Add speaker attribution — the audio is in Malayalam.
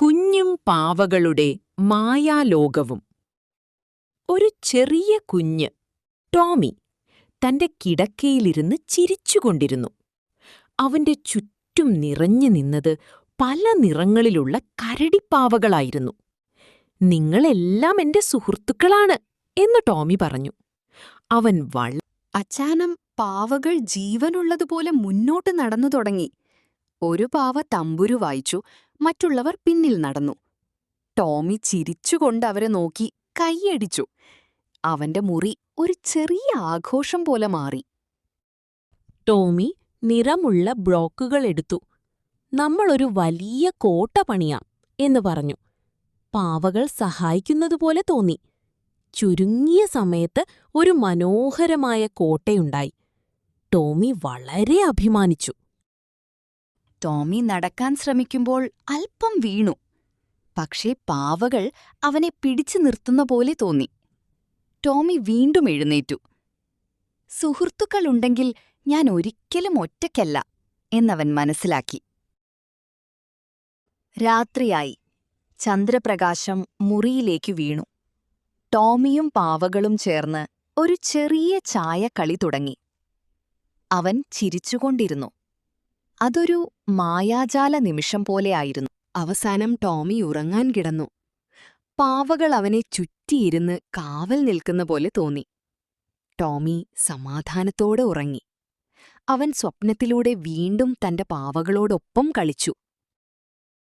Speaker 1: കുഞ്ഞും പാവകളുടെ മായാലോകവും. ഒരു ചെറിയ കുഞ്ഞ് ടോമി തന്റെ കിടക്കയിലിരുന്ന് ചിരിച്ചുകൊണ്ടിരുന്നു. അവന്റെ ചുറ്റും നിറഞ്ഞു നിന്നത് പല നിറങ്ങളിലുള്ള കരടിപ്പാവകളായിരുന്നു. നിങ്ങളെല്ലാം എന്റെ സുഹൃത്തുക്കളാണ് എന്ന് ടോമി പറഞ്ഞു. അവൻ
Speaker 2: അച്ചാനം പാവകൾ ജീവനുള്ളതുപോലെ മുന്നോട്ട് നടന്നു തുടങ്ങി. ഒരു പാവ തമ്പുരു വായിച്ചു, മറ്റുള്ളവർ പിന്നിൽ നടന്നു. ടോമി ചിരിച്ചുകൊണ്ട് അവരെ നോക്കി കൈയടിച്ചു. അവന്റെ മുറി ഒരു ചെറിയ ആഘോഷം പോലെ മാറി.
Speaker 1: ടോമി നിറമുള്ള ബ്ലോക്കുകൾ എടുത്തു. നമ്മളൊരു വലിയ കോട്ട പണിയാം എന്ന് പറഞ്ഞു. പാവകൾ സഹായിക്കുന്നതുപോലെ തോന്നി. ചുരുങ്ങിയ സമയത്ത് ഒരു മനോഹരമായ കോട്ടയുണ്ടായി. ടോമി വളരെ അഭിമാനിച്ചു.
Speaker 2: ടോമി നടക്കാൻ ശ്രമിക്കുമ്പോൾ അല്പം വീണു. പക്ഷേ പാവകൾ അവനെ പിടിച്ചു നിർത്തുന്ന പോലെ തോന്നി. ടോമി വീണ്ടും എഴുന്നേറ്റു. സുഹൃത്തുക്കളുണ്ടെങ്കിൽ ഞാൻ ഒരിക്കലും ഒറ്റയ്ക്കല്ല എന്നവൻ മനസ്സിലാക്കി. രാത്രിയായി. ചന്ദ്രപ്രകാശം മുറിയിലേക്കു വീണു. ടോമിയും പാവകളും ചേർന്ന് ഒരു ചെറിയ ചായക്കളി തുടങ്ങി. അവൻ ചിരിച്ചുകൊണ്ടിരുന്നു. അതൊരു മായാജാല നിമിഷം പോലെയായിരുന്നു. അവസാനം ടോമി ഉറങ്ങാൻ കിടന്നു. പാവകൾ അവനെ ചുറ്റിയിരുന്ന് കാവൽ നിൽക്കുന്ന പോലെ തോന്നി. ടോമി സമാധാനത്തോടെ ഉറങ്ങി. അവൻ സ്വപ്നത്തിലൂടെ വീണ്ടും തന്റെ പാവകളോടൊപ്പം കളിച്ചു.